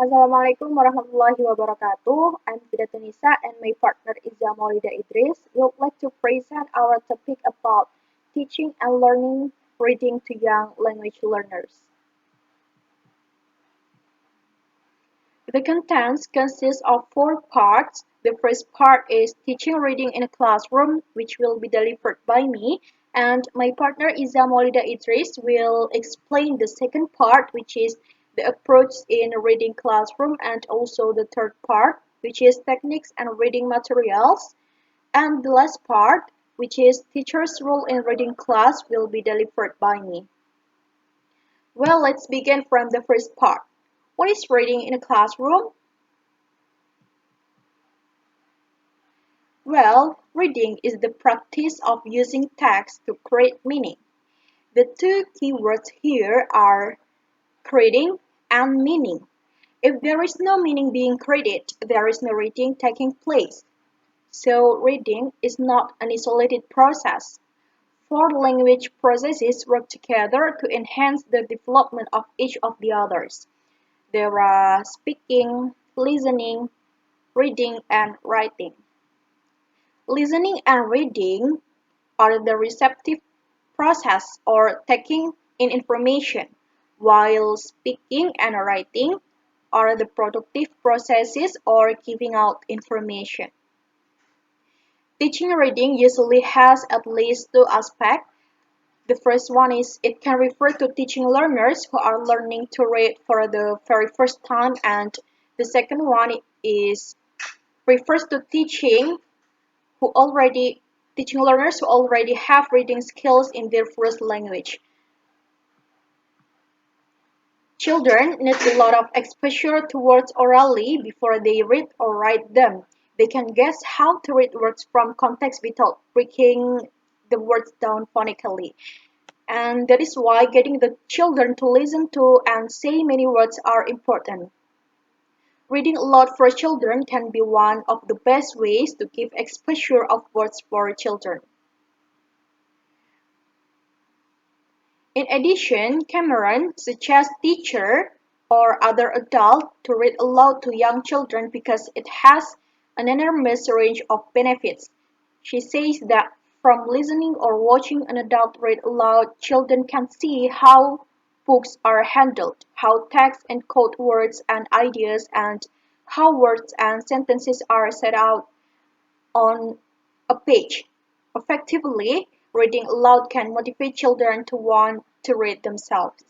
Assalamualaikum warahmatullahi wabarakatuh. I'm Mufidatun Nisa and my partner Izza Maulida Idris. We would like to present our topic about teaching and learning reading to young language learners. The contents consist of four parts. The first part is teaching reading in a classroom, which will be delivered by me, and my partner Izza Maulida Idris will explain the second part, which is the approach in reading classroom, and also the third part, which is techniques and reading materials, and the last part, which is teacher's role in reading class, will be delivered by me. Well, let's begin from the first part. What is reading in a classroom? Well, reading is the practice of using text to create meaning. The two key words here are creating and meaning. If there is no meaning being created, there is no reading taking place. So reading is not an isolated process. Four language processes work together to enhance the development of each of the others. There are speaking, listening, reading, and writing. Listening and reading are the receptive process or taking in information, while speaking and writing are the productive processes or giving out information. Teaching reading usually has at least two aspects. The first one is it can refer to teaching learners who are learning to read for the very first time, and the second one is refers to teaching learners who already have reading skills in their first language. Children need a lot of exposure to words orally before they read or write them. They can guess how to read words from context without breaking the words down phonetically. And that is why getting the children to listen to and say many words are important. Reading aloud for children can be one of the best ways to give exposure of words for children. In addition, Cameron suggests teachers or other adults to read aloud to young children because it has an enormous range of benefits. She says that from listening or watching an adult read aloud, children can see how books are handled, how text encode words and ideas, and how words and sentences are set out on a page. Effectively, reading aloud can motivate children to want to read themselves.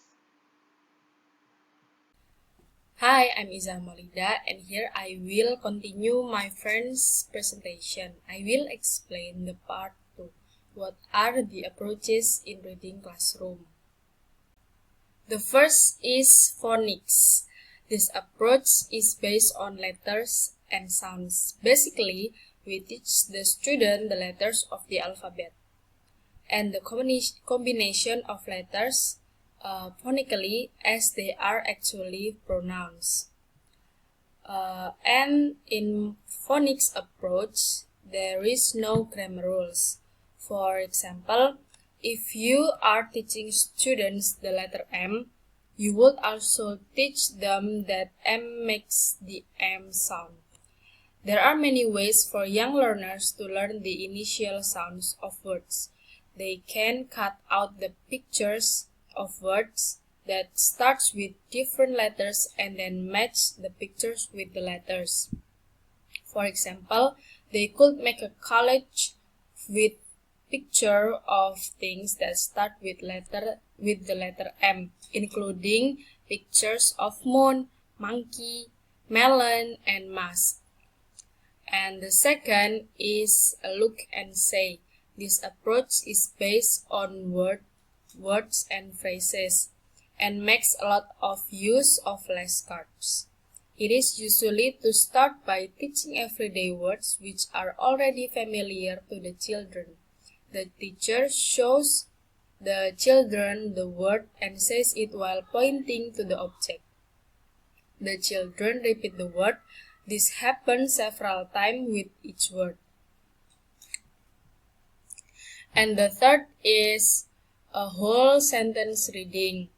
Hi, I'm Izza Maulida, and here I will continue my friend's presentation. I will explain the part 2. What are the approaches in reading classroom? The first is phonics. This approach is based on letters and sounds. Basically, we teach the student the letters of the alphabet and the combination of letters phonetically as they are actually pronounced. And in phonics approach, there is no grammar rules. For example, if you are teaching students the letter M, you would also teach them that M makes the M sound. There are many ways for young learners to learn the initial sounds of words. They can cut out the pictures of words that starts with different letters and then match the pictures with the letters. For example, they could make a collage with picture of things that start with the letter M, including pictures of moon, monkey, melon, and mask. And the second is a look and say. This approach is based on words and phrases and makes a lot of use of flashcards. It is usually to start by teaching everyday words which are already familiar to the children. The teacher shows the children the word and says it while pointing to the object. The children repeat the word. This happens several times with each word. And the third is a whole sentence reading.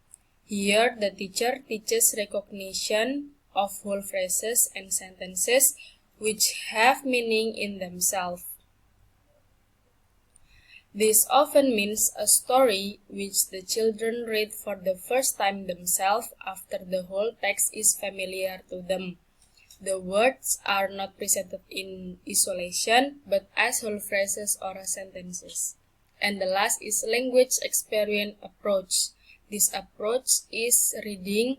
Here the teacher teaches recognition of whole phrases and sentences which have meaning in themselves. This often means a story which the children read for the first time themselves after the whole text is familiar to them. The words are not presented in isolation, but as whole phrases or sentences. And the last is language experience approach. This approach to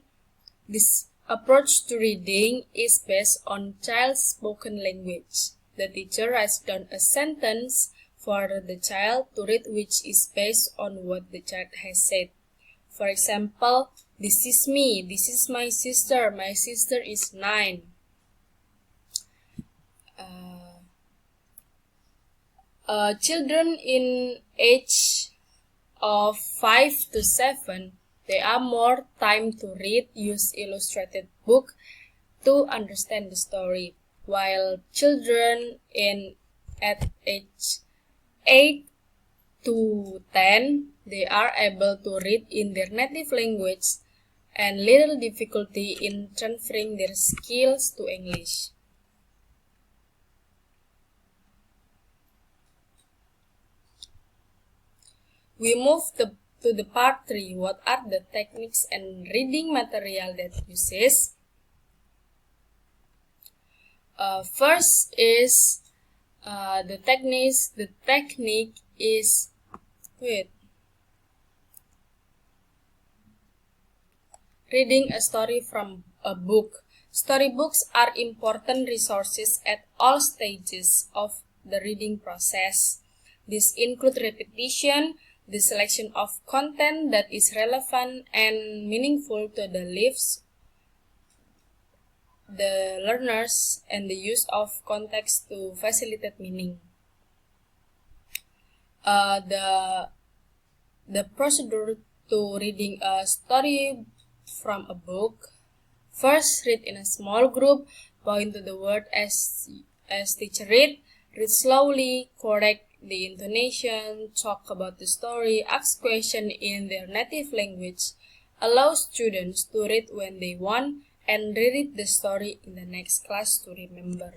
reading is based on child's spoken language. The teacher writes down a sentence for the child to read which is based on what the child has said. For example, this is me, this is my sister is 9. Children in age of 5 to 7, they are more time to read, use illustrated book to understand the story, while children at age 8 to 10, they are able to read in their native language and little difficulty in transferring their skills to English. We move to the part 3. What are the techniques and reading material that uses? First is the technique is reading a story from a book. Storybooks are important resources at all stages of the reading process. This includes repetition, the selection of content that is relevant and meaningful to the lives, the learners, and the use of context to facilitate meaning. The procedure to reading a story from a book: first, read in a small group, point to the word as teacher read slowly, correct the intonation, talk about the story, ask questions in their native language, allow students to read when they want, and reread the story in the next class to remember.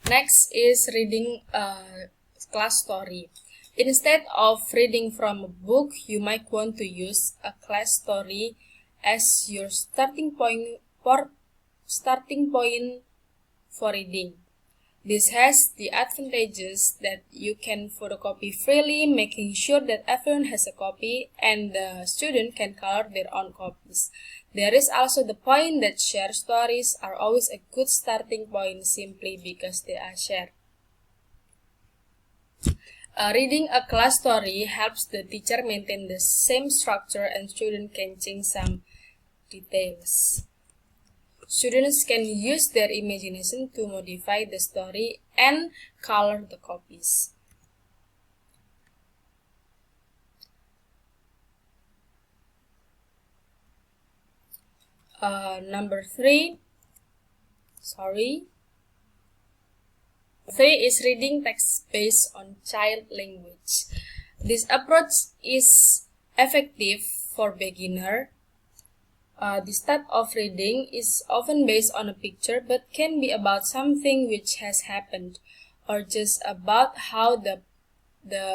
Next is reading a class story. Instead of reading from a book, you might want to use a class story as your starting point for reading. This has the advantages that you can photocopy freely, making sure that everyone has a copy and the student can color their own copies. There is also the point that shared stories are always a good starting point simply because they are shared. Reading a class story helps the teacher maintain the same structure and students can change some details. Students can use their imagination to modify the story and color the copies. Number 3 is reading text based on child language. This approach is effective for beginner. This type of reading is often based on a picture but can be about something which has happened or just about how the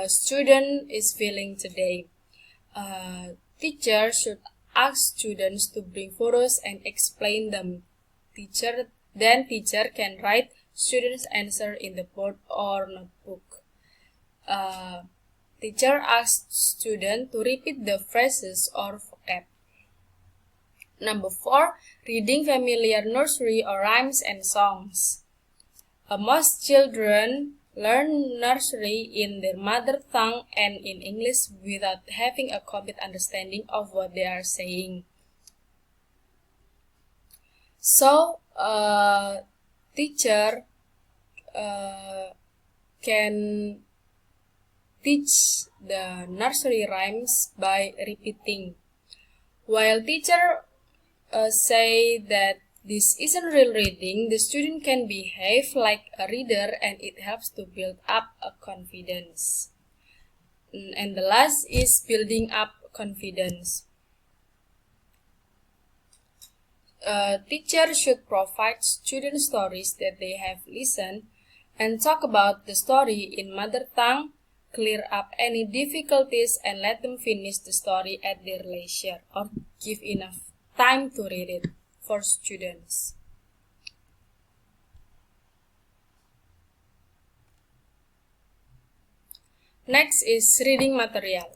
student is feeling today. Teacher should ask students to bring photos and explain them. Teacher can write students' answer in the board or notebook. Teacher asks students to repeat the phrases or vocab. Number 4, reading familiar nursery or rhymes and songs. Most children learn nursery in their mother tongue and in English without having a complete understanding of what they are saying. So, teacher can teach the nursery rhymes by repeating. While teacher say that this isn't real reading, the student can behave like a reader and it helps to build up a confidence. And the last is building up confidence. A teacher should provide student stories that they have listened and talk about the story in mother tongue, clear up any difficulties, and let them finish the story at their leisure or give enough time to read it for students. Next is reading material.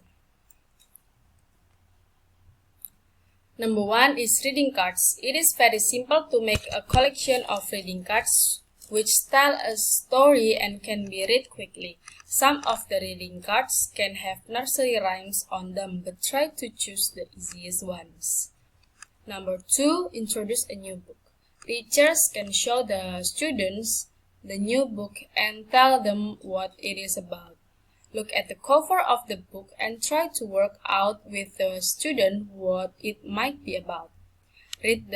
Number 1 is reading cards. It is very simple to make a collection of reading cards which tell a story and can be read quickly. Some of the reading cards can have nursery rhymes on them, but try to choose the easiest ones. Number 2, introduce a new book. Teachers can show the students the new book and tell them what it is about. Look at the cover of the book and try to work out with the student what it might be about. Read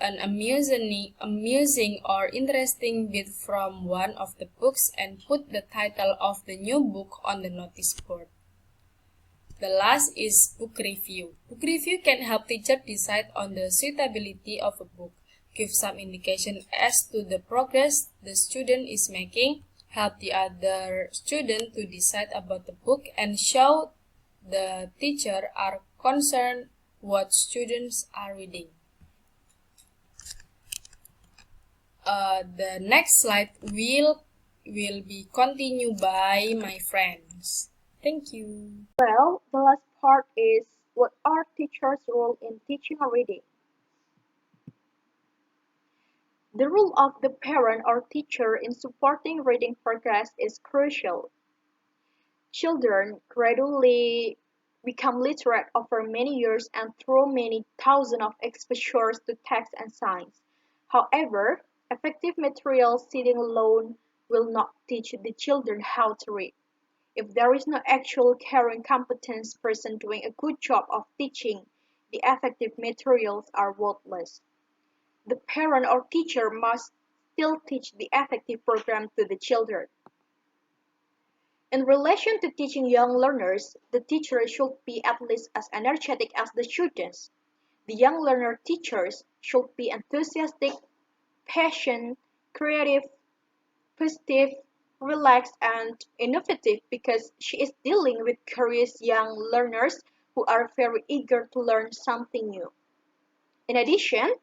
an amusing or interesting bit from one of the books and put the title of the new book on the notice board. The last is book review. Book review can help teachers decide on the suitability of a book, give some indication as to the progress the student is making, help the other student to decide about the book, and show the teacher are concerned what students are reading. The next slide will be continued by my friends. Thank you. Well, the last part is what are teachers' role in teaching reading? The role of the parent or teacher in supporting reading progress is crucial. Children gradually become literate over many years and through many thousands of exposures to text and signs. However, effective material sitting alone will not teach the children how to read. If there is no actual caring competent person doing a good job of teaching, the effective materials are worthless. The parent or teacher must still teach the effective program to the children. In relation to teaching young learners, the teacher should be at least as energetic as the students. The young learner teachers should be enthusiastic, passionate, creative, positive, relaxed, and innovative because she is dealing with curious young learners who are very eager to learn something new. In addition,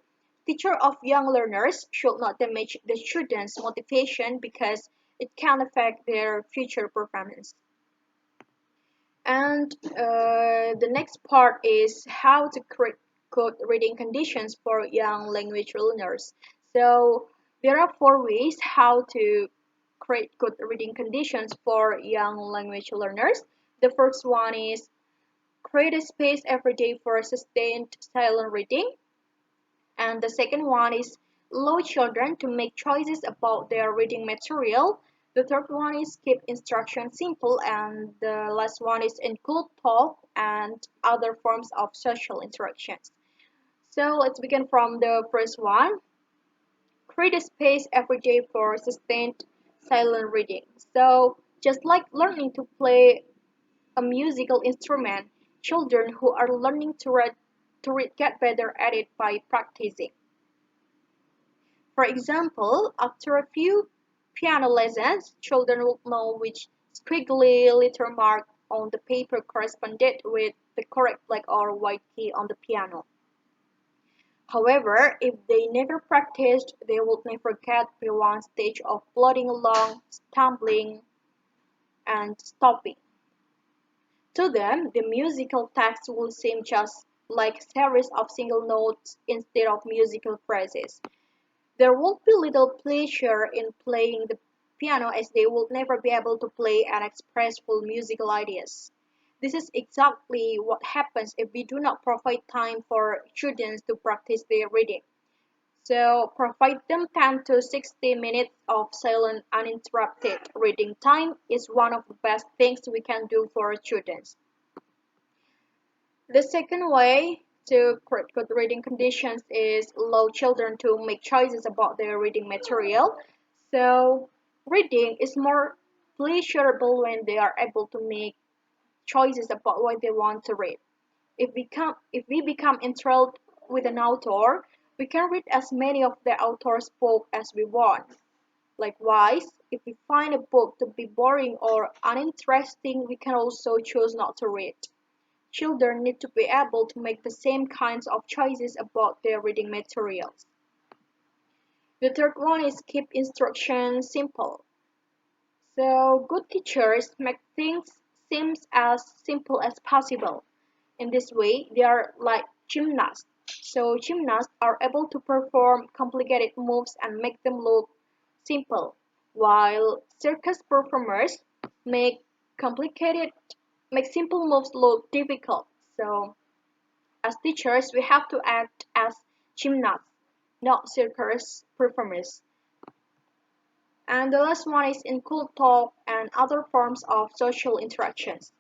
teachers of young learners should not damage the students' motivation because it can affect their future performance. And the next part is how to create good reading conditions for young language learners. So there are 4 ways how to create good reading conditions for young language learners. The first one is create a space every day for sustained silent reading. And the second one is allow children to make choices about their reading material. The third one is keep instruction simple, and the last one is include talk and other forms of social interactions. So let's begin from the first one. Create a space every day for sustained silent reading. So just like learning to play a musical instrument, children who are learning to read get better at it by practicing. For example, after a few piano lessons, children will know which squiggly letter mark on the paper corresponded with the correct black or white key on the piano. However, if they never practiced, they would never get beyond stage of plodding along, stumbling, and stopping. To them, the musical text will seem just like a series of single notes instead of musical phrases. There would be little pleasure in playing the piano as they would never be able to play and express full musical ideas. This is exactly what happens if we do not provide time for students to practice their reading. So provide them 10 to 60 minutes of silent uninterrupted reading time is one of the best things we can do for students. The second way to create good reading conditions is allow children to make choices about their reading material. So reading is more pleasurable when they are able to make choices about what they want to read. If we become enthralled with an author, We can read as many of the author's books as we want. Likewise, if we find a book to be boring or uninteresting, we can also choose not to read. Children need to be able to make the same kinds of choices about their reading materials. The third one is keep instruction simple. So good teachers make things seem as simple as possible. In this way, they are like gymnasts. So gymnasts are able to perform complicated moves and make them look simple, while circus performers make complicated make simple moves look difficult. So as teachers, we have to act as gymnasts, not circus performers. And the last one is include talk and other forms of social interactions.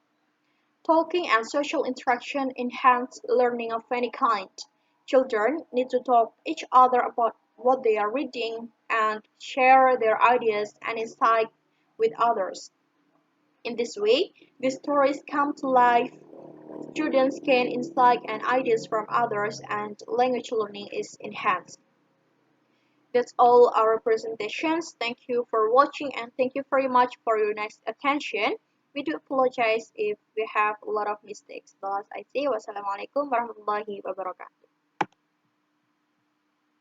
Talking and social interaction enhance learning of any kind. Children need to talk to each other about what they are reading and share their ideas and insights with others. In this way, the stories come to life, students gain insight and ideas from others, and language learning is enhanced. That's all our presentations. Thank you for watching and thank you very much for your nice attention. We do apologize if we have a lot of mistakes. Thus, I say wassalamualaikum warahmatullahi wabarakatuh.